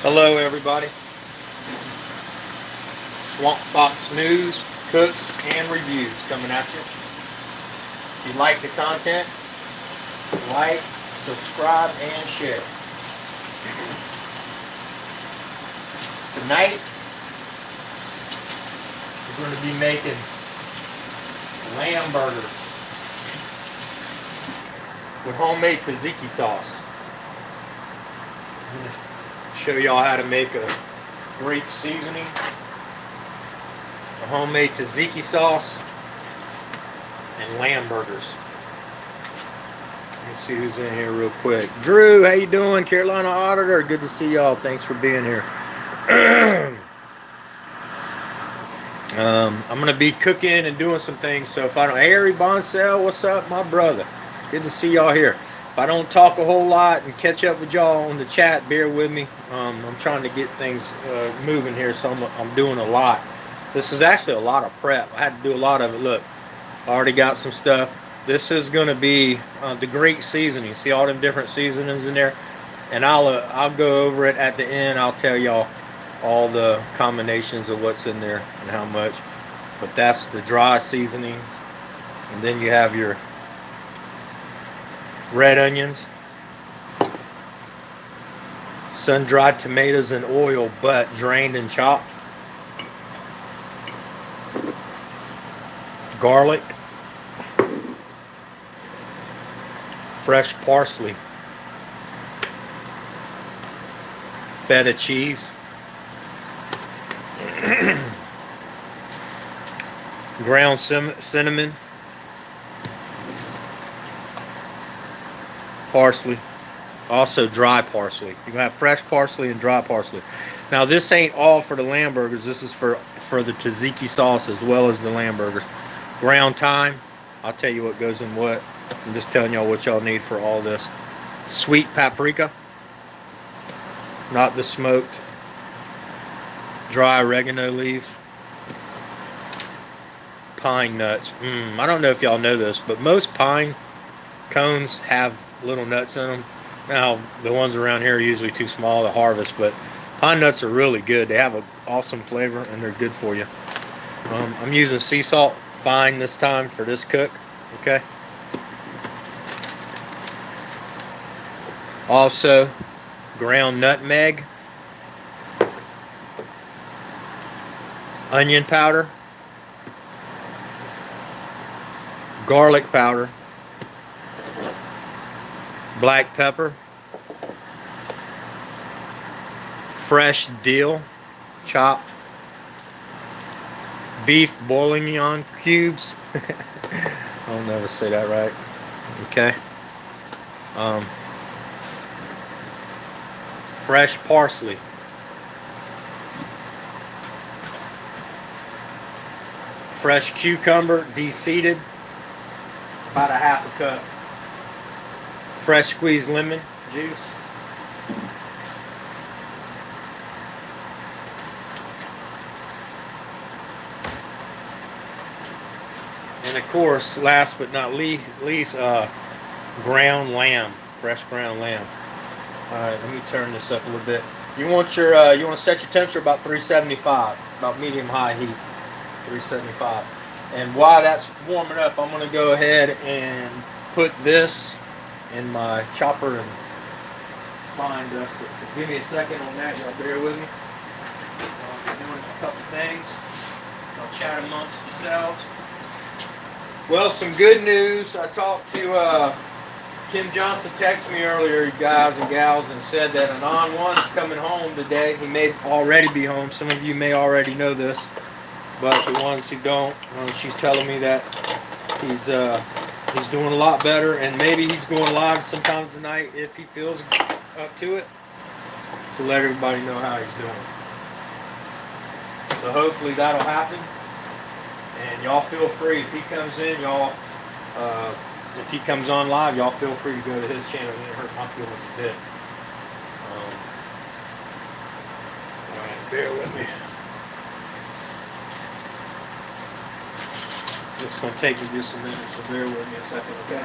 Hello, everybody. Swamp Fox News, cooks, and reviews coming at you. If you like the content, like, subscribe, and share. Tonight, we're going to be making lamb burgers with homemade tzatziki sauce. I'm going to show y'all how to make a Greek seasoning, a homemade tzatziki sauce, and lamb burgers. Let's see who's in here real quick. Drew, how you doing? Carolina Auditor, good to see y'all. Thanks for being here. I'm going to be cooking and doing some things, so if I don't... Harry Bonsell, what's up, my brother? Good to see y'all here. If I don't talk a whole lot and catch up with y'all on the chat, bear with me. I'm trying to get things moving here, so I'm doing a lot. This is actually a lot of prep. I had to do a lot of it. Look, I already got some stuff. This is going to be the Greek seasoning. See all them different seasonings in there? And I'll go over it at the end. I'll tell y'all all the combinations of what's in there and how much. But that's the dry seasonings. And then you have your red onions, sun-dried tomatoes in oil but drained and chopped, garlic, fresh parsley, feta cheese, ground cinnamon, parsley, also dry parsley. You can have fresh parsley and dry parsley. Now this ain't all for the lamb burgers. This is for the tzatziki sauce as well as the lamb burgers. Ground thyme. I'll tell you what goes in what. I'm just telling y'all what y'all need for all this. Sweet paprika, not the smoked. Dry oregano leaves. Pine nuts. I don't know if y'all know this, but most pine cones have little nuts in them. Now, the ones around here are usually too small to harvest, but pine nuts are really good. They have an awesome flavor, and they're good for you. I'm using sea salt fine this time for this cook, okay? Also, ground nutmeg, onion powder, garlic powder, black pepper, fresh dill, chopped, beef bourguignon cubes. I'll never say that right. Okay. Fresh parsley. Fresh cucumber, de-seeded, about a half a cup. Fresh squeezed lemon juice. And of course, last but not least, ground lamb, fresh ground lamb. All right, let me turn this up a little bit. You want to set your temperature about 375, about medium high heat, 375. And while that's warming up, I'm going to go ahead and put this in my chopper and fine dust it. So give me a second on that. Y'all bear with me. I'll be doing a couple things. I'll chat amongst yourselves. Well, some good news. I talked to Kim Johnson. Texted me earlier, guys and gals, and said that Anon One's coming home today. He may already be home. Some of you may already know this, but the ones who don't, she's telling me that he's doing a lot better, and maybe he's going live sometimes tonight if he feels up to it, to let everybody know how he's doing. So hopefully that'll happen. And y'all feel free, if he comes in, y'all, if he comes on live, y'all feel free to go to his channel. It didn't hurt my feelings a bit. Alright, bear with me. It's going to take me just a minute, so bear with me a second, okay?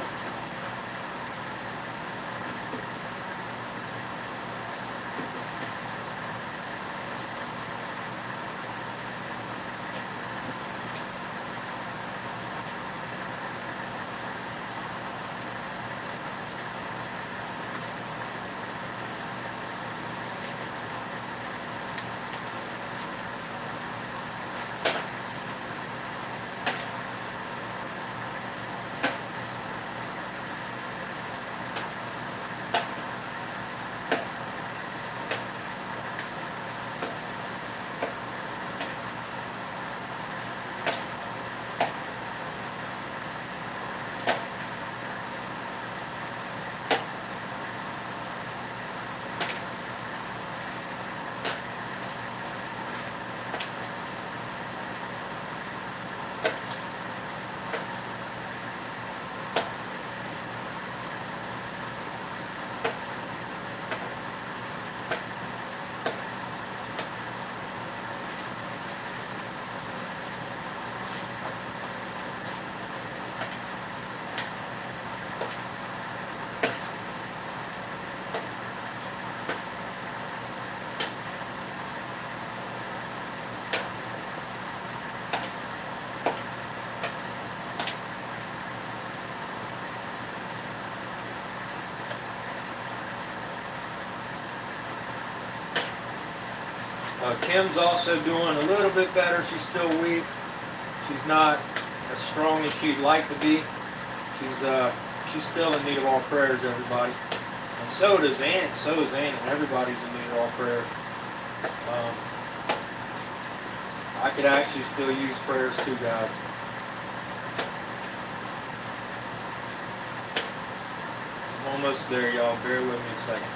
Kim's also doing a little bit better. She's still weak. She's not as strong as she'd like to be. She's still in need of all prayers, everybody. And so does Aunt. So is Aunt, and everybody's in need of all prayers. I could actually still use prayers too, guys. I'm almost there, y'all. Bear with me a second.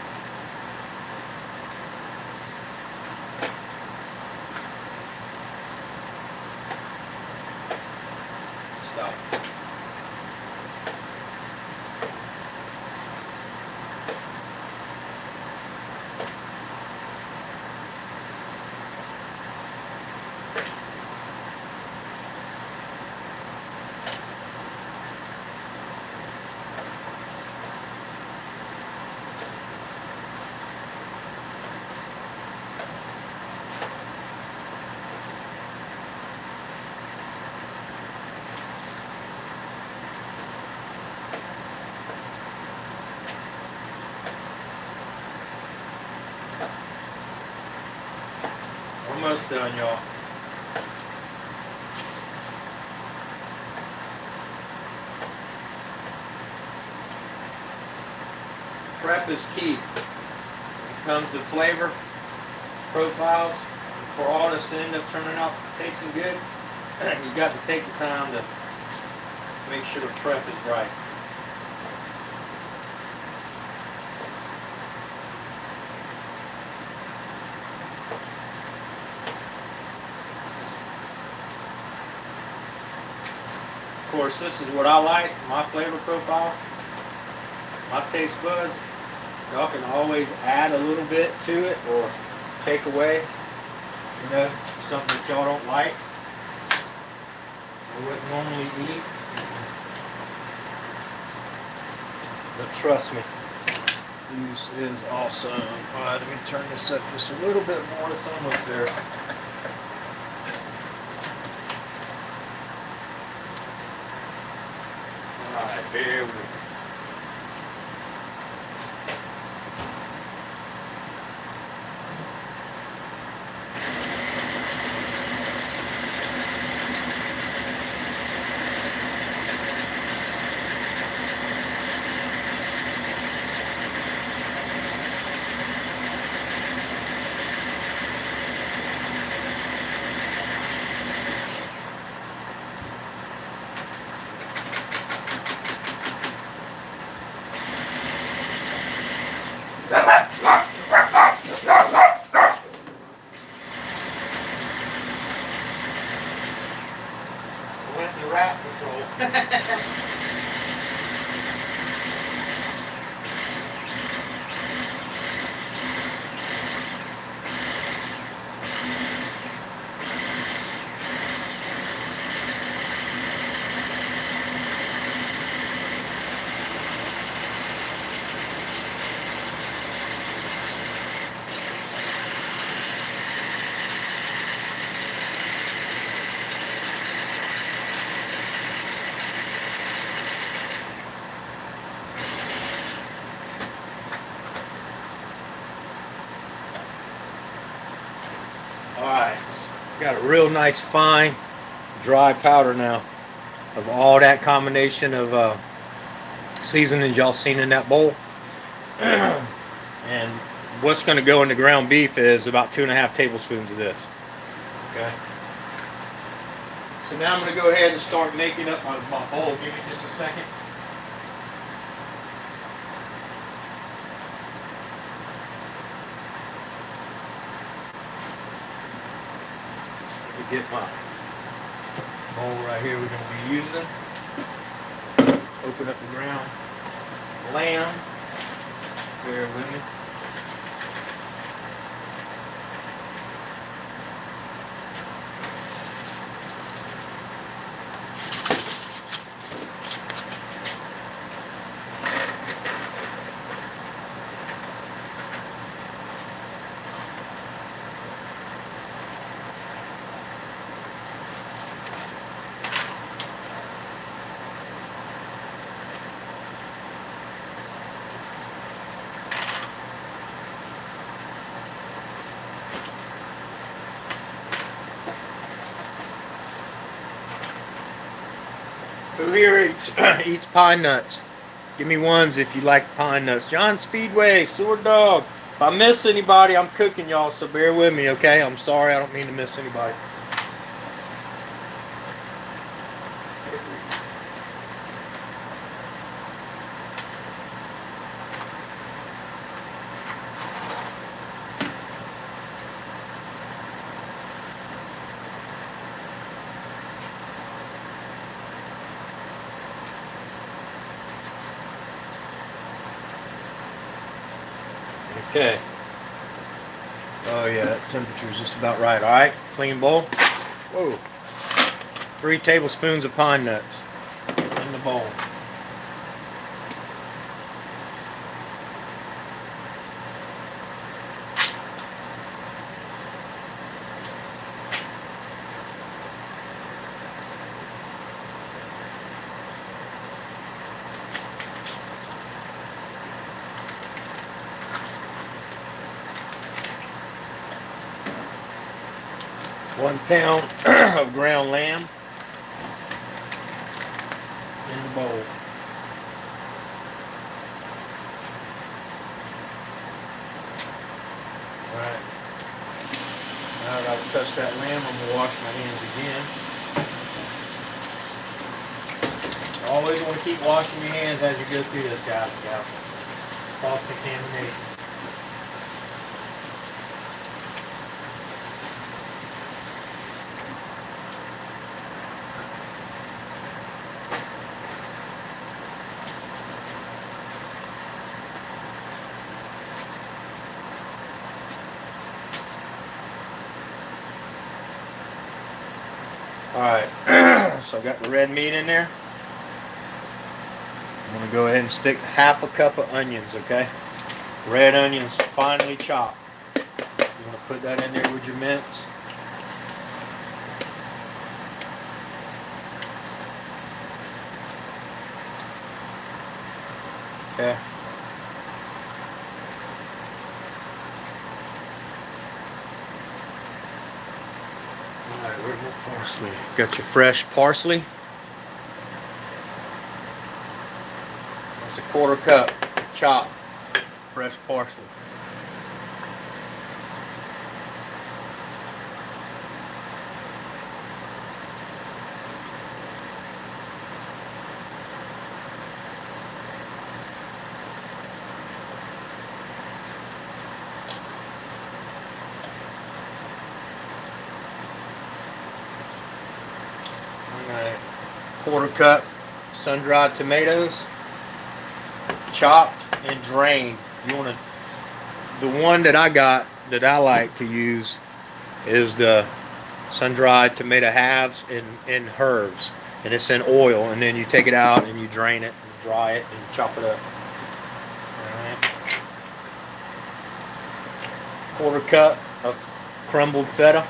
Stop. Almost done, y'all. Prep is key. When it comes to flavor profiles, for all this to end up turning out tasting good, you got to take the time to make sure the prep is right. Of course, this is what I like, my flavor profile, my taste buds. Y'all can always add a little bit to it or take away, you know, something that y'all don't like or wouldn't normally eat. But trust me, this is awesome. Alright, let me turn this up just a little bit more. It's almost there. Alright, bear with me. Went to rat patrol. Alright, got a real nice fine dry powder now of all that combination of seasonings y'all seen in that bowl. And what's going to go in the ground beef is about 2.5 tablespoons of this. Okay. So now I'm going to go ahead and start making up my bowl. Give me just a second. Get my bowl right here we're going to be using. Open up the ground lamb. Bear with me. Who here eats eats pine nuts? Give me ones if you like pine nuts. John Speedway, Sewer Dog. If I miss anybody, I'm cooking y'all, so bear with me, okay? I'm sorry, I don't mean to miss anybody. Okay. Oh yeah, that temperature is just about right. All right, clean bowl. Whoa. 3 tablespoons of pine nuts in the bowl. One pound of ground lamb in the bowl. Alright. Now that I've touched that lamb, I'm going to wash my hands again. Always want to keep washing your hands as you go through this, guys and gals. Cross-contamination. Alright, so I got the red meat in there. I'm going to go ahead and stick half a cup of onions, okay? Red onions, finely chopped. You want to put that in there with your mince. Okay. Alright, where's my parsley? Got your fresh parsley. That's a 1/4 cup chopped fresh parsley. Alright, 1/4 cup sun-dried tomatoes, chopped and drained. You want to, the one that I got that I like to use is the sun-dried tomato halves in herbs, and it's in oil, and then you take it out and you drain it and dry it and chop it up. Alright. 1/4 cup of crumbled feta.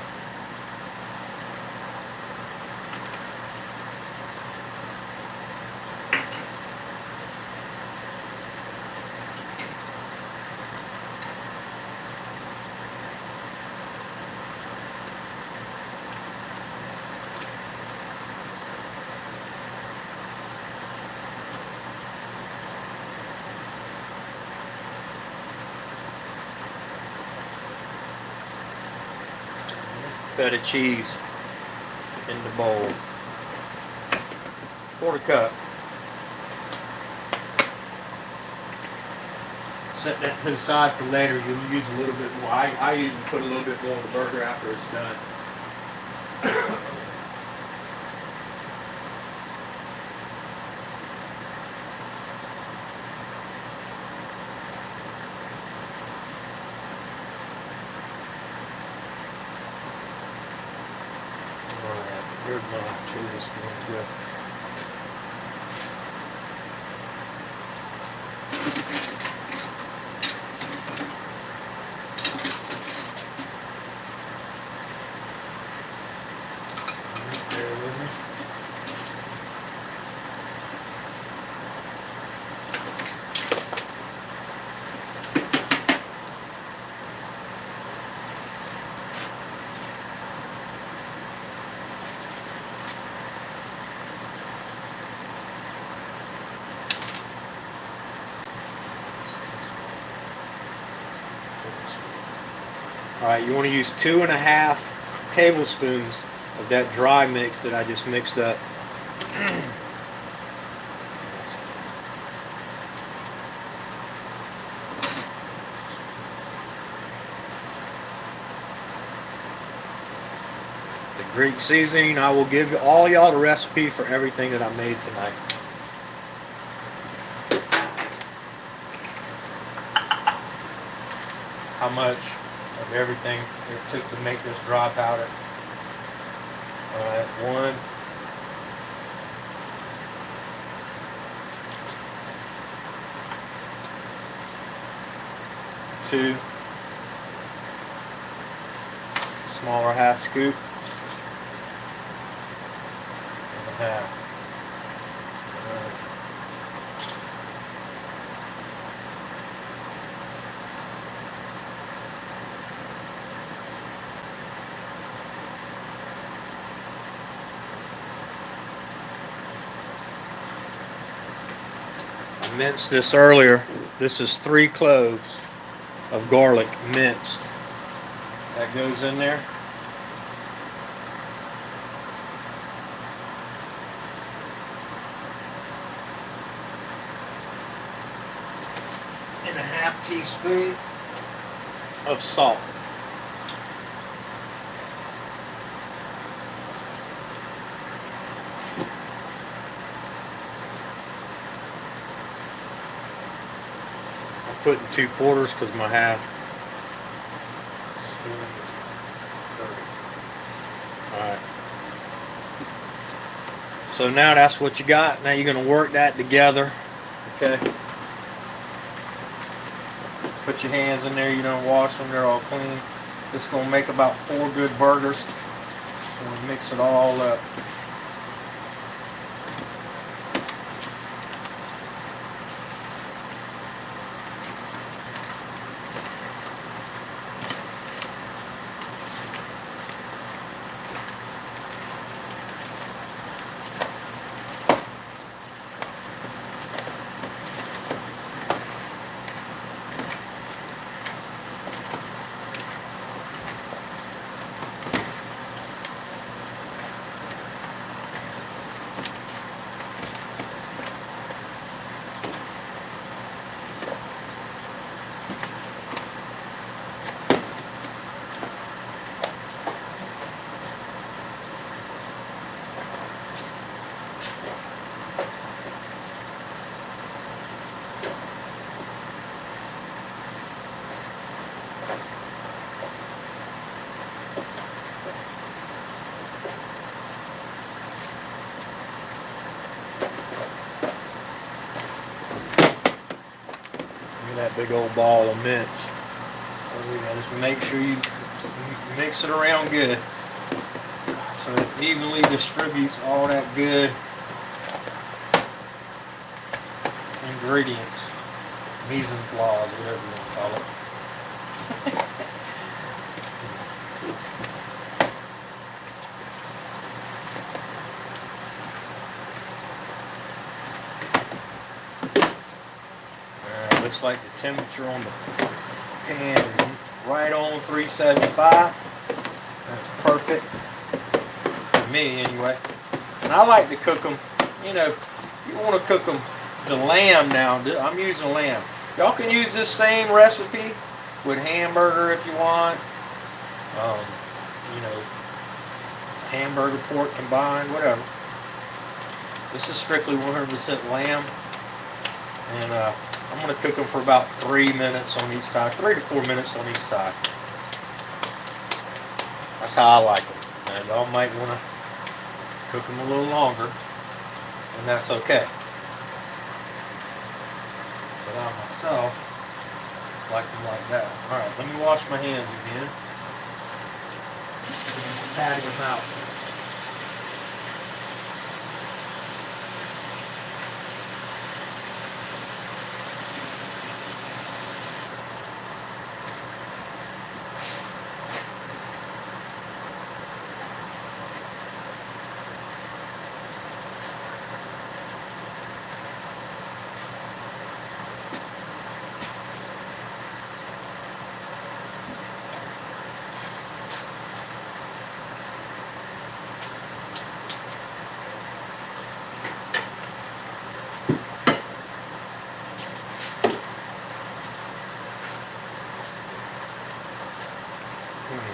Feta cheese in the bowl. 1/4 cup. Set that to the side for later. You'll use a little bit more. I usually put a little bit more on the burger after it's done. Good enough too. This one's good. Bear with me. All right, you want to use 2.5 tablespoons of that dry mix that I just mixed up. The Greek seasoning, I will give all y'all the recipe for everything that I made tonight. How much of everything it took to make this dry powder. Alright, 1, 2, smaller half scoop, and a half. I minced this earlier. This is 3 cloves of garlic minced. That goes in there. And a half teaspoon of salt. I'm putting 2/4 because my half. Alright. So now that's what you got. Now you're going to work that together. Okay. Put your hands in there. You don't wash them. They're all clean. This is going to make about 4 good burgers. So we'll mix it all up. That big old ball of mince. So you gotta just make sure you mix it around good so it evenly distributes all that good ingredients, mise en place, whatever you want to call it. Looks like the temperature on the pan is right on 375. That's perfect for me anyway. And I like to cook them, you know, you want to cook them, the lamb now, I'm using lamb. Y'all can use this same recipe with hamburger if you want. You know, hamburger, pork combined, whatever. This is strictly 100% lamb. And I'm going to cook them for about 3 minutes on each side, 3 to 4 minutes on each side. That's how I like them. Now, y'all might want to cook them a little longer, and that's okay. But I myself like them like that. Alright, let me wash my hands again. Patty them out.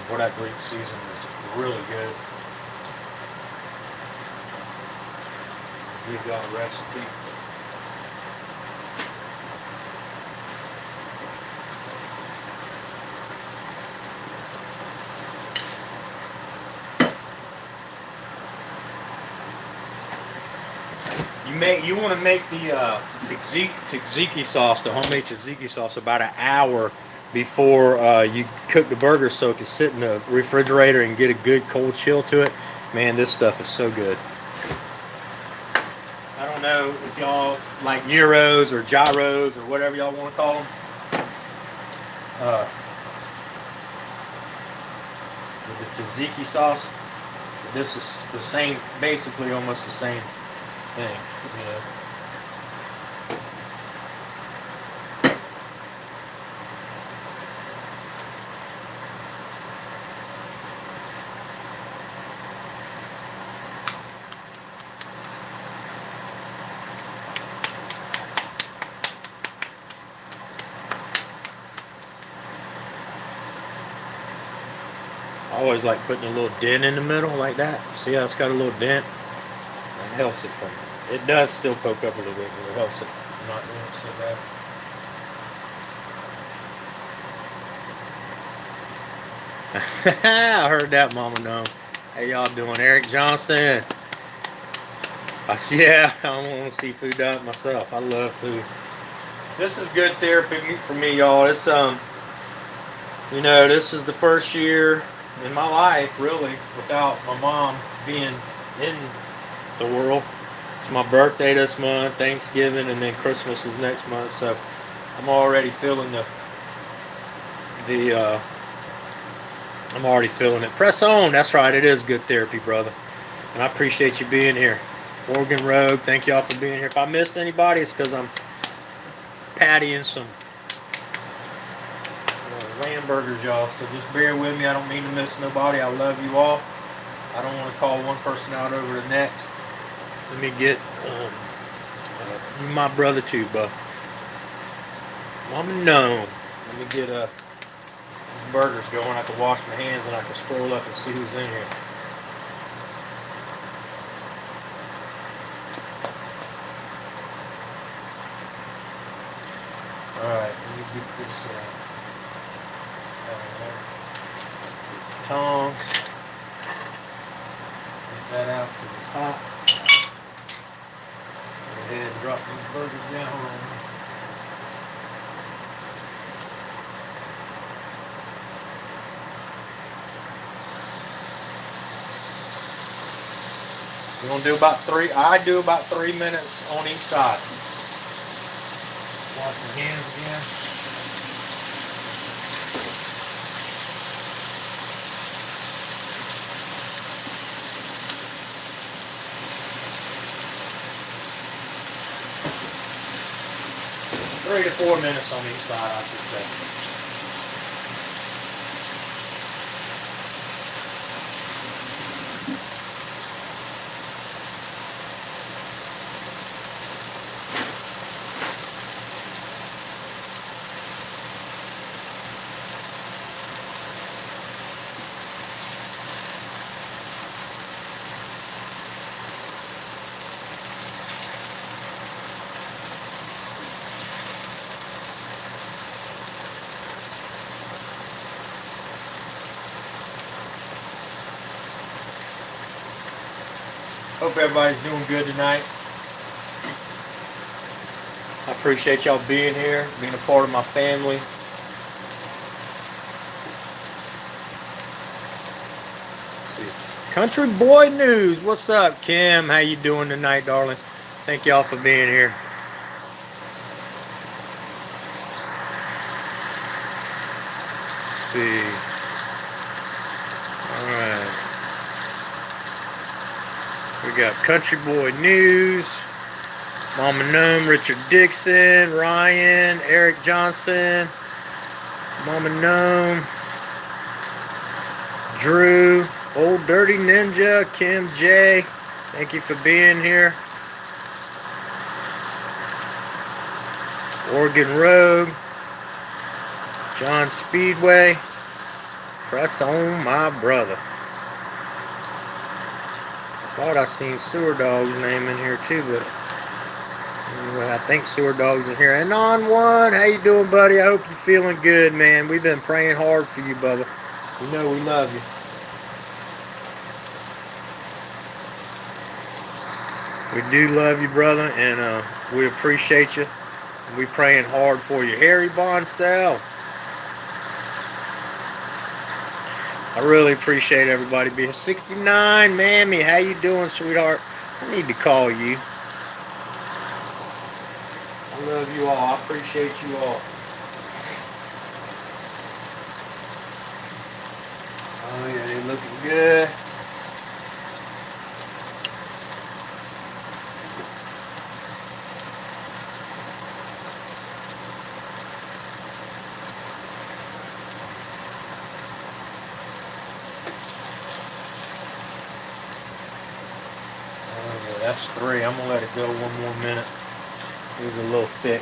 Boy, that Greek season is really good. Give y'all a recipe. You want to make the tzatziki sauce, the homemade tzatziki sauce, about an hour before you cook the burgers, so it can sit in the refrigerator and get a good cold chill to it. Man, this stuff is so good. I don't know if y'all like gyros or gyros or whatever y'all want to call them. With the tzatziki sauce, this is the same, basically almost the same thing, you know. I always like putting a little dent in the middle like that. See how it's got a little dent? It helps it from it. It does still poke up a little bit, but it helps it not doing it so bad. I heard that, Mama No. How y'all doing? Eric Johnson. I see, yeah, I want to see food diet myself. I love food. This is good therapy for me, y'all. It's you know, this is the first year in my life, really, without my mom being in the world. It's my birthday this month, Thanksgiving, and then Christmas is next month. So I'm already feeling I'm already feeling it. Press on. That's right. It is good therapy, brother. And I appreciate you being here. Oregon Rogue, thank y'all for being here. If I miss anybody, it's because I'm pattying some lamb burgers, y'all. So just bear with me. I don't mean to miss nobody. I love you all. I don't want to call one person out over the next. Let me get you my brother too, bud. Mama No. Let me get these burgers going. I can wash my hands and I can scroll up and see who's in here. Alright, let me get this tongs. Get that out because it's hot. Go ahead and drop these burgers down. Hold on. We're going to do about I do about 3 minutes on each side. Wash my hands again. Three to 4 minutes on each side, I should say. Hope everybody's doing good tonight. I appreciate y'all being here, being a part of my family. Let's see. Country Boy News. What's up, Kim? How you doing tonight, darling? Thank y'all for being here. Let's see. All right. We got Country Boy News, Mama Gnome, Richard Dixon, Ryan, Eric Johnson, Mama Gnome, Drew, Old Dirty Ninja, Kim J. Thank you for being here. Oregon Rogue, John Speedway. Press on, my brother. Thought I seen Sewer Dog's name in here too, but anyway, I think Sewer Dog's in here. And on one, how you doing, buddy? I hope you're feeling good, man. We've been praying hard for you, Bubba. You know we love you. We do love you, brother, and we appreciate you. We praying hard for you. Harry Bonsell. I really appreciate everybody being here. 69, Mammy, how you doing, sweetheart? I need to call you. I love you all. I appreciate you all. Oh yeah, they're looking good. That's 3. I'm going to let it go 1 more minute. It was a little thick.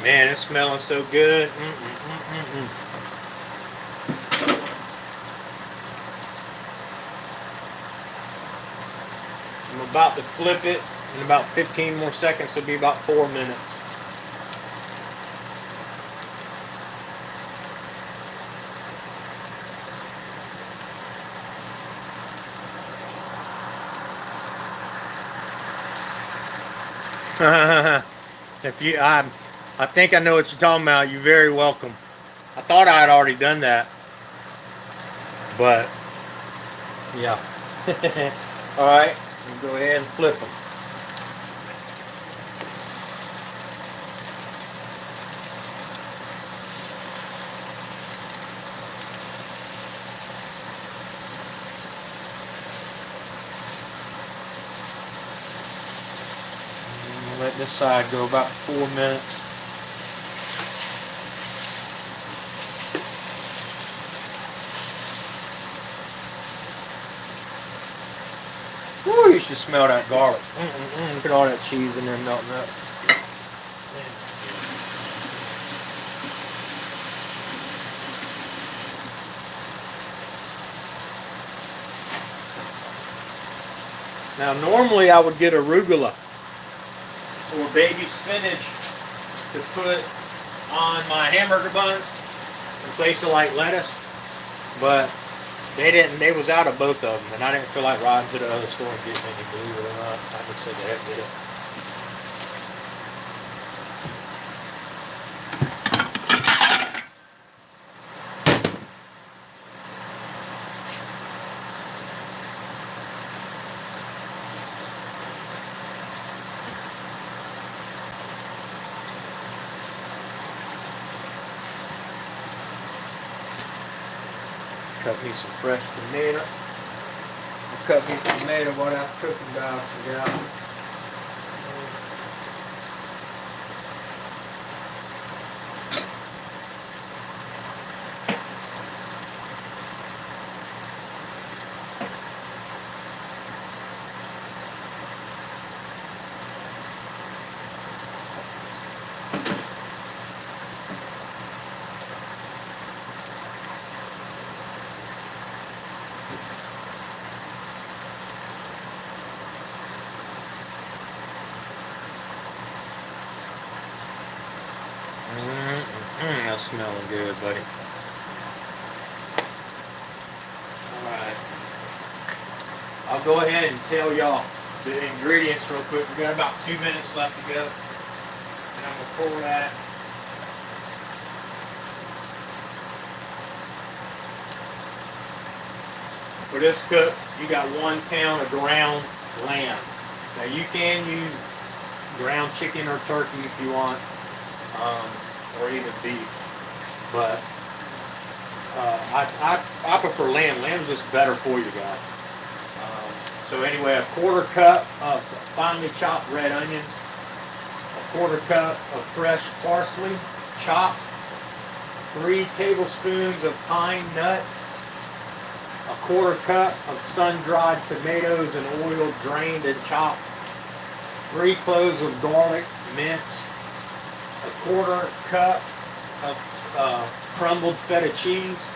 Man, it's smelling so good. I'm about to flip it in about 15 more seconds. It'll be about 4 minutes. If you, I think I know what you're talking about. You're very welcome. I thought I had already done that, but yeah. All right, we'll go ahead and flip them. Let this side go about 4 minutes. Ooh, you should smell that garlic. Look at all that cheese in there melting up. Now, normally I would get arugula or baby spinach to put on my hamburger buns in place of like lettuce, but they didn't. They was out of both of them, and I didn't feel like riding to the other store and getting any, believe it or not. I just said the heck with it. Cut me some fresh tomato. I'll cut me some tomato while that's cooking, guys. That's smelling good, buddy. Alright. I'll go ahead and tell y'all the ingredients real quick. We got about 2 minutes left to go. And I'm going to pour that. For this cook, you got 1 pound of ground lamb. Now you can use ground chicken or turkey if you want, or even beef. But I prefer lamb. Lamb's just better for you guys. So anyway, a quarter cup of finely chopped red onions, a quarter cup of fresh parsley, chopped, 3 tablespoons of pine nuts, a quarter cup of sun-dried tomatoes and oil drained and chopped, 3 cloves of garlic minced, a quarter cup of crumbled feta cheese,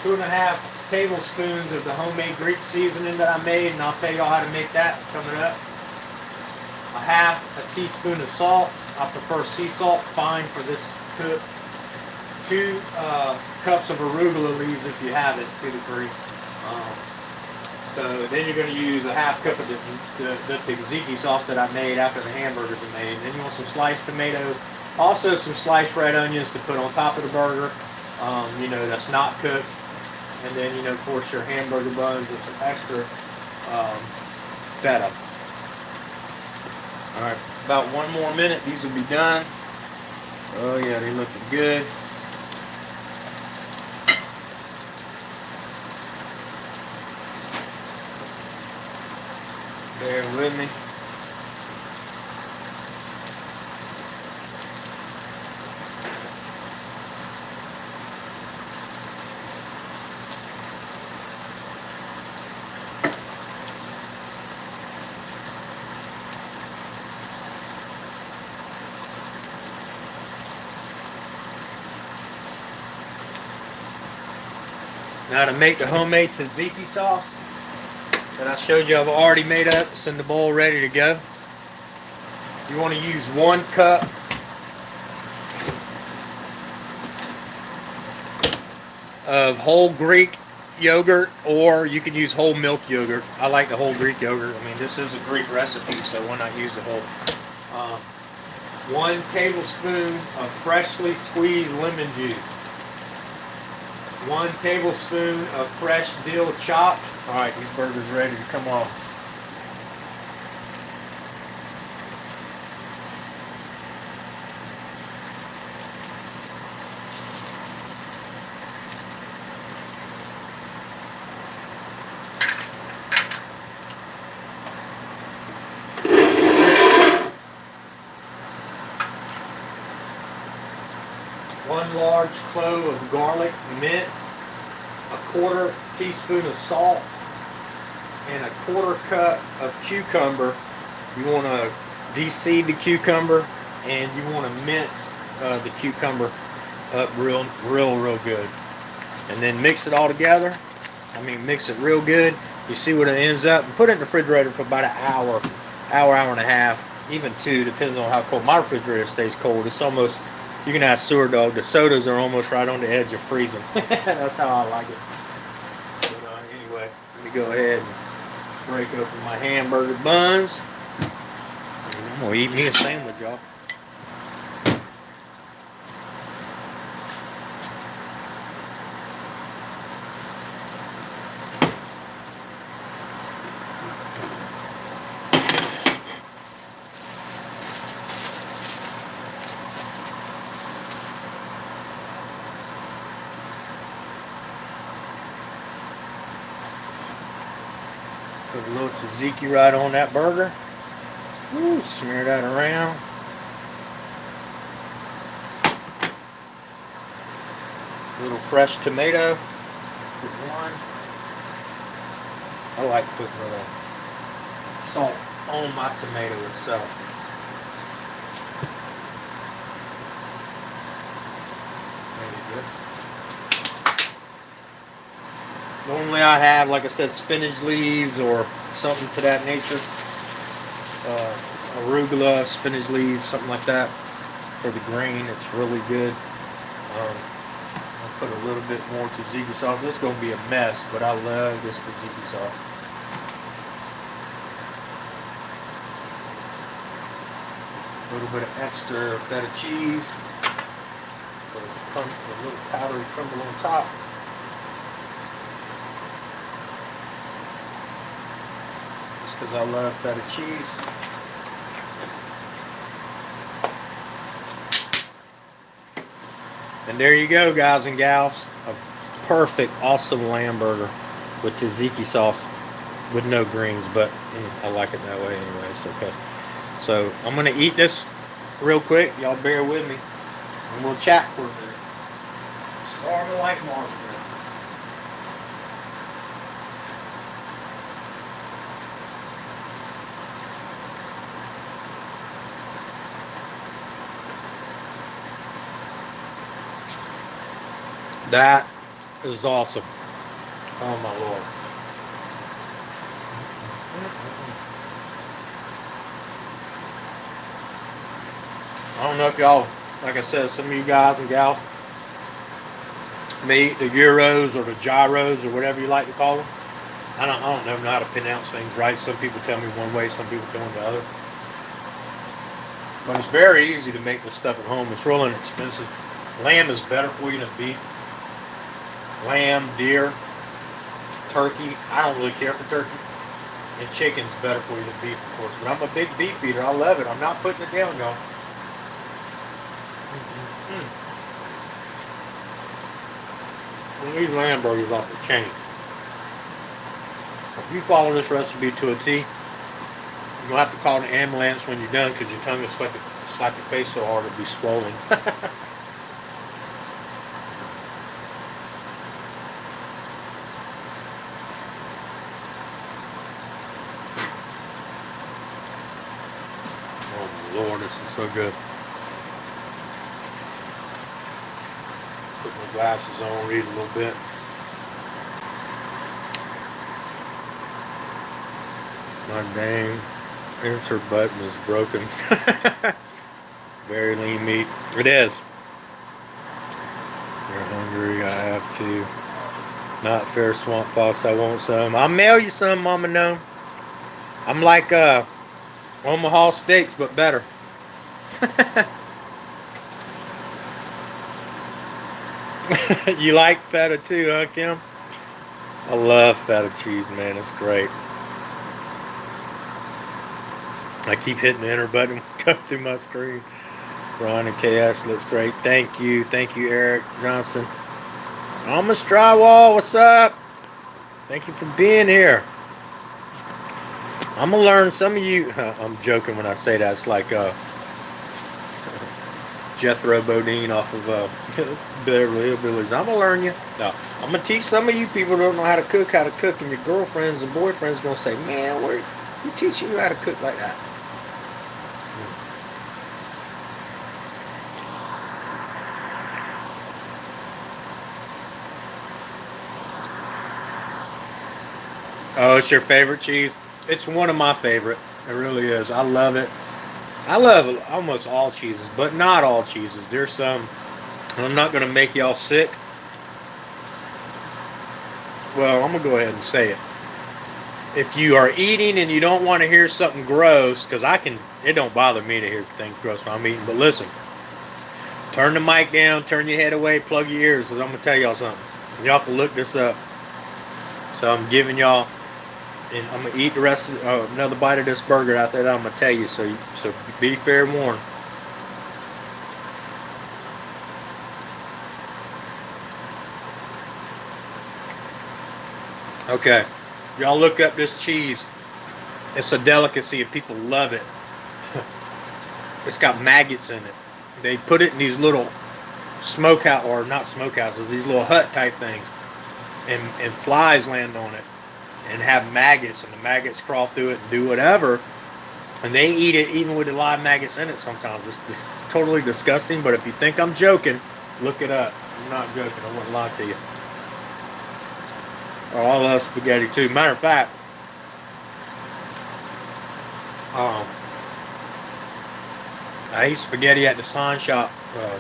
2.5 tablespoons of the homemade Greek seasoning that I made, and I'll tell you all how to make that coming up. A half a teaspoon of salt. I prefer sea salt, fine for this cook. 2 cups of arugula leaves if you have it, 2 to 3. So then you're going to use a half cup of the tzatziki sauce that I made after the hamburgers are made. Then you want some sliced tomatoes, also some sliced red onions to put on top of the burger. That's not cooked. And then, of course, your hamburger buns with some extra feta. All right, about 1 more minute, these will be done. Oh yeah, they looking good. Bear with me. Now to make the homemade tzatziki sauce that I showed you I've already made up, it's in the bowl ready to go. You want to use 1 cup of whole Greek yogurt, or you can use whole milk yogurt. I like the whole Greek yogurt. I mean, this is a Greek recipe, so why not use the whole? 1 tablespoon of freshly squeezed lemon juice. 1 tablespoon of fresh dill chopped. All right, these burgers are ready to come off. One large clove of garlic minced, a quarter teaspoon of salt, and a quarter cup of cucumber. You want to de-seed the cucumber, and you want to mince the cucumber up real good. And then mix it all together. I mean, mix it real good. You see what it ends up. And put it in the refrigerator for about an hour and a half, even 2, depends on how cold. My refrigerator stays cold. It's almost, you can ask Sewer Dog, the sodas are almost right on the edge of freezing. That's how I like it. But anyway, let me go ahead and break open my hamburger buns. And I'm going to eat me a sandwich, y'all. Put a little tzatziki right on that burger. Woo, smear that around. A little fresh tomato. Put 1. I like putting a little salt on my tomato itself. Very good. Normally I have, like I said, spinach leaves or something to that nature. Arugula, spinach leaves, something like that for the green. It's really good. I'll put a little bit more tzatziki sauce. This is going to be a mess, but I love this tzatziki sauce. A little bit of extra feta cheese. For a little powdery crumble on top. Because I love feta cheese. And there you go, guys and gals. A perfect, awesome lamb burger with tzatziki sauce with no greens, but I like it that way anyway. It's okay. So I'm gonna eat this real quick. Y'all bear with me, and we'll chat for a minute. Starting like Marvin. That is awesome. Oh my lord. I don't know if y'all, like I said, some of you guys and gals may eat the gyros or the gyros or whatever you like to call them. I don't know how to pronounce things right. Some people tell me one way, some people tell me the other. But it's very easy to make this stuff at home. It's real inexpensive. Lamb is better for you than beef. Lamb, deer, turkey. I don't really care for turkey. And chicken's better for you than beef, of course. But I'm a big beef eater. I love it. I'm not putting it down, y'all. These lamb burgers off the chain. If you follow this recipe to a T, you'll have to call an ambulance when you're done because your tongue will slap your face so hard it'll be swollen. Oh Lord, this is so good. Put my glasses on, read a little bit. My dang answer button is broken. Very lean meat. It is. You're hungry, I have to. Not fair, Swamp Fox, I want some. I'll mail you some, Mama No. I'm like Omaha steaks, but better. You like feta too, huh, Kim? I love feta cheese, man. It's great. I keep hitting the enter button come through my screen. Ron and KS looks great. Thank you. Thank you, Eric Johnson. Almost Drywall, what's up? Thank you for being here. I'm going to learn some of you. I'm joking when I say that. It's like Jethro Bodine off of Beverly Hillbillies. I'm going to learn you. No, I'm going to teach some of you people who don't know how to cook, and your girlfriends and boyfriends going to say, man, where you teaching you how to cook like that? Oh, it's your favorite cheese? It's one of my favorite. It really is. I love it. I love almost all cheeses, but not all cheeses. There's some, and I'm not going to make y'all sick. Well, I'm going to go ahead and say it. If you are eating and you don't want to hear something gross, because it don't bother me to hear things gross when I'm eating, but listen, turn the mic down, turn your head away, plug your ears, because I'm going to tell y'all something. Y'all can look this up. So I'm giving y'all, and I'm going to eat the rest of another bite of this burger out there that I'm going to tell you, so be fair warned. Okay, y'all look up this cheese. It's a delicacy and people love it. It's got maggots in it. They put it in these little smokehouse, or not smokehouses, these little hut type things, and flies land on it and have maggots, and the maggots crawl through it and do whatever, and they eat it even with the live maggots in it sometimes. It's totally disgusting, but if you think I'm joking, look it up. I'm not joking. I wouldn't lie to you. Oh, I love spaghetti too. Matter of fact, I ate spaghetti at the sign shop.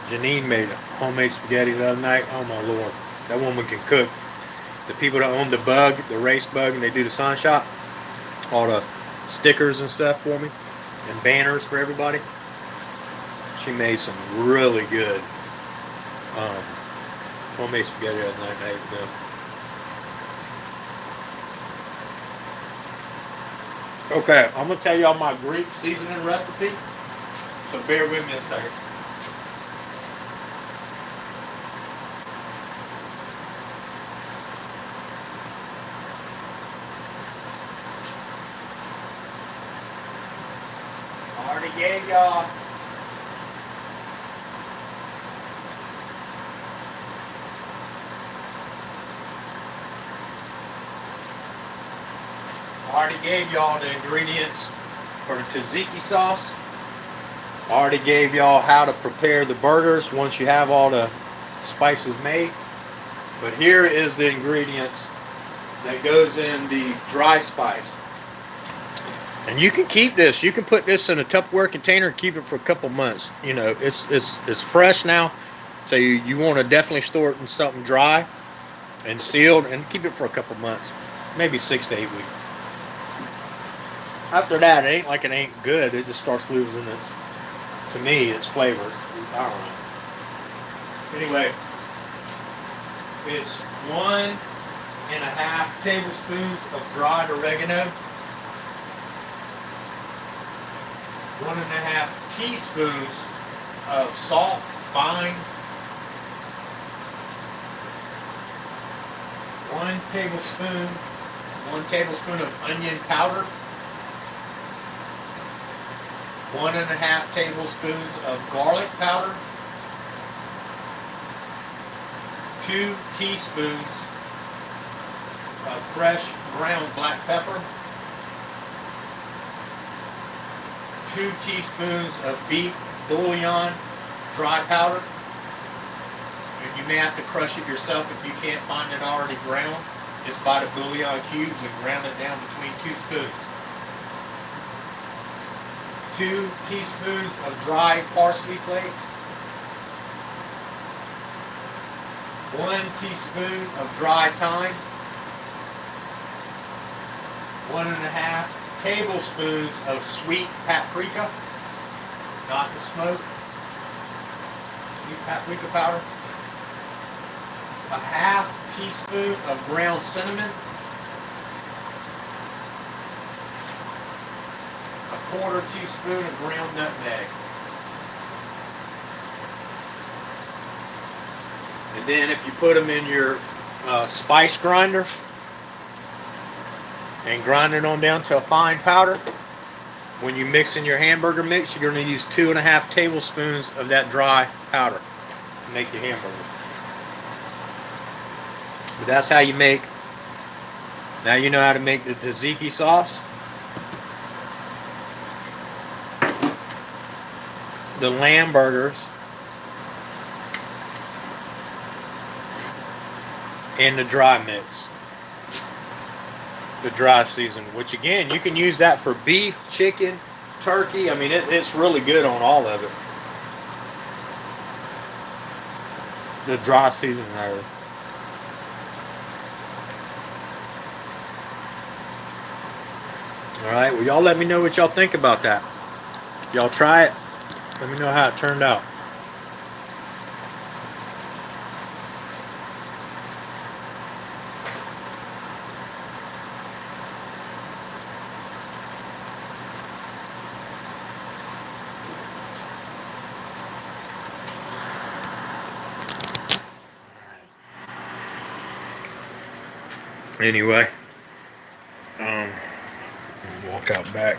Janine made homemade spaghetti the other night. Oh my lord, that woman can cook. The people that own the race bug, and they do the sign shop, all the stickers and stuff for me, and banners for everybody. She made some really good homemade spaghetti the other night, and I ate them. Okay, I'm going to tell y'all my Greek seasoning recipe, so bear with me a second. gave y'all the ingredients for the tzatziki sauce. I already gave y'all how to prepare the burgers once you have all the spices made. But here is the ingredients that goes in the dry spice. And you can keep this. You can put this in a Tupperware container and keep it for a couple months. You know, it's fresh now, so you want to definitely store it in something dry and sealed, and keep it for a couple months, maybe 6 to 8 weeks. After that, it ain't like it ain't good. It just starts losing its, to me, its flavors. I don't know. Anyway, it's 1.5 tablespoons of dried oregano, 1.5 teaspoons of salt, fine, 1 tablespoon of onion powder, 1.5 tablespoons of garlic powder, 2 teaspoons of fresh ground black pepper, 2 teaspoons of beef bouillon dry powder. And you may have to crush it yourself if you can't find it already ground. Just buy the bouillon cubes and ground it down between 2 spoons. 2 teaspoons of dried parsley flakes, 1 teaspoon of dry thyme, 1.5 tablespoons of sweet paprika, not the smoke, sweet paprika powder, 1/2 teaspoon of ground cinnamon, 1/4 teaspoon of ground nutmeg. And then if you put them in your spice grinder and grind it on down to a fine powder, when you mix in your hamburger mix, you're going to use 2.5 tablespoons of that dry powder to make your hamburger. But that's how you make, now you know how to make the tzatziki sauce. The lamb burgers and the dry mix, the dry season, which again you can use that for beef, chicken, turkey. I mean, it's really good on all of it. The dry season there. All right, well, y'all let me know what y'all think about that. If y'all try it, let me know how it turned out. Anyway, walk out back.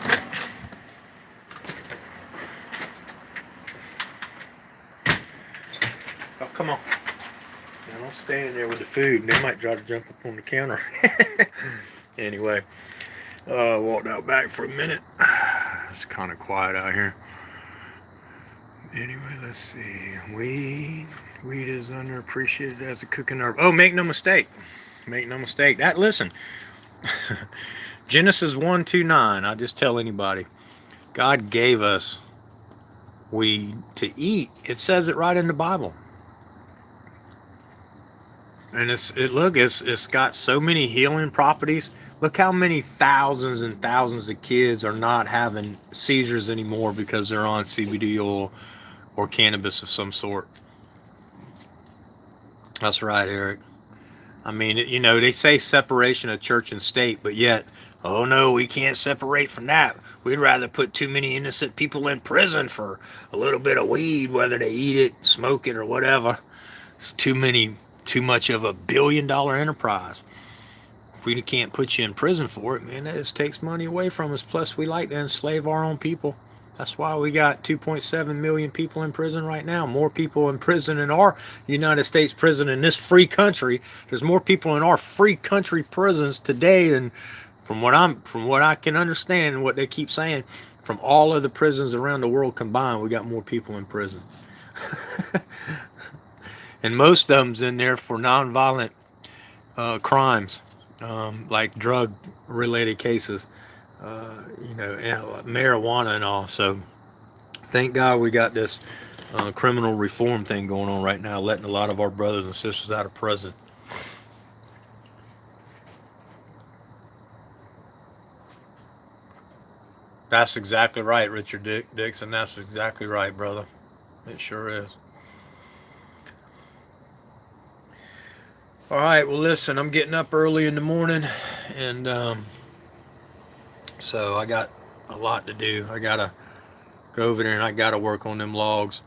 Oh, come on. Now, don't stay in there with the food. They might try to jump up on the counter. Anyway, walked out back for a minute. It's kind of quiet out here. Anyway, let's see. Weed is underappreciated as a cooking herb. Oh, make no mistake. Make no mistake. Listen. Genesis 1:2-9. I just tell anybody. God gave us weed to eat. It says it right in the Bible. And it's got so many healing properties. Look how many thousands and thousands of kids are not having seizures anymore because they're on CBD oil or cannabis of some sort. That's right, Eric. I mean, they say separation of church and state, but yet, oh no, we can't separate from that. We'd rather put too many innocent people in prison for a little bit of weed, whether they eat it, smoke it, or whatever. It's too much of a billion-dollar enterprise. If we can't put you in prison for it, man, that just takes money away from us. Plus, we like to enslave our own people. That's why we got 2.7 million people in prison right now. More people in prison in our United States prison in this free country. There's more people in our free country prisons today than from what I can understand and what they keep saying, from all of the prisons around the world combined, we got more people in prison. And most of them's in there for nonviolent crimes, like drug related cases, and marijuana and all. So thank God we got this criminal reform thing going on right now, letting a lot of our brothers and sisters out of prison. That's exactly right, Richard Dixon. That's exactly right, brother. It sure is. All right. Well, listen, I'm getting up early in the morning, and so I got a lot to do. I gotta go over there and I gotta work on them logs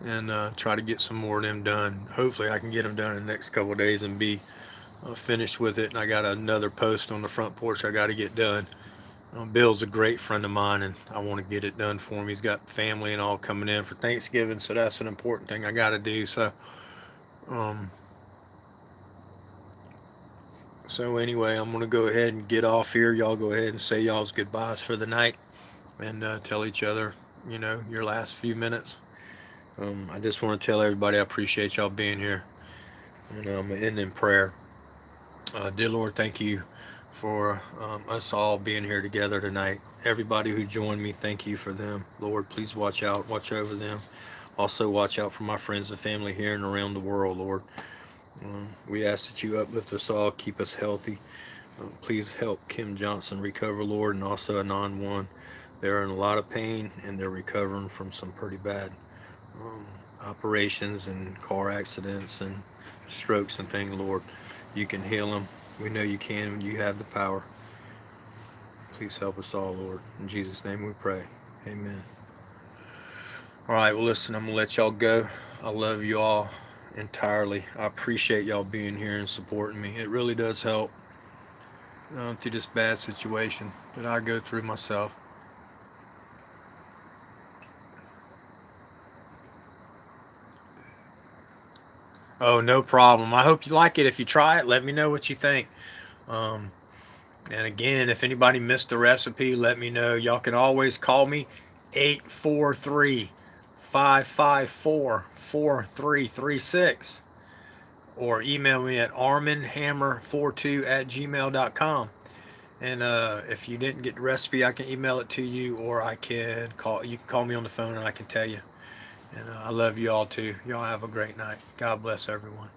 and try to get some more of them done. Hopefully, I can get them done in the next couple of days and be finished with it. And I got another post on the front porch I got to get done. Bill's a great friend of mine, and I want to get it done for him. He's got family and all coming in for Thanksgiving, so that's an important thing I got to do. Um, so anyway, I'm gonna go ahead and get off here. Y'all go ahead and say y'all's goodbyes for the night, and tell each other, your last few minutes. I just want to tell everybody I appreciate y'all being here, and I'm gonna end in prayer. Dear Lord, thank you for us all being here together tonight. Everybody who joined me, thank you for them. Lord, please watch over them. Also, watch out for my friends and family here and around the world, Lord. We ask that you uplift us all, keep us healthy. Please help Kim Johnson recover, Lord, and also Anon One. They're in a lot of pain and they're recovering from some pretty bad um, operations and car accidents and strokes and things, Lord. You can heal them. We know you can. You have the power. Please help us all, Lord. In Jesus' name we pray. Amen. All right, well, listen, I'm going to let y'all go. I love you all entirely. I appreciate y'all being here and supporting me. It really does help through this bad situation that I go through myself. Oh, no problem. I hope you like it. If you try it, let me know what you think. Um, and again, if anybody missed the recipe, let me know. Y'all can always call me 843 554 4336 or email me at arminhammer42 at gmail.com. And if you didn't get the recipe, I can email it to you, or I can call. You can call me on the phone, and I can tell you. And I love you all too. Y'all have a great night. God bless everyone.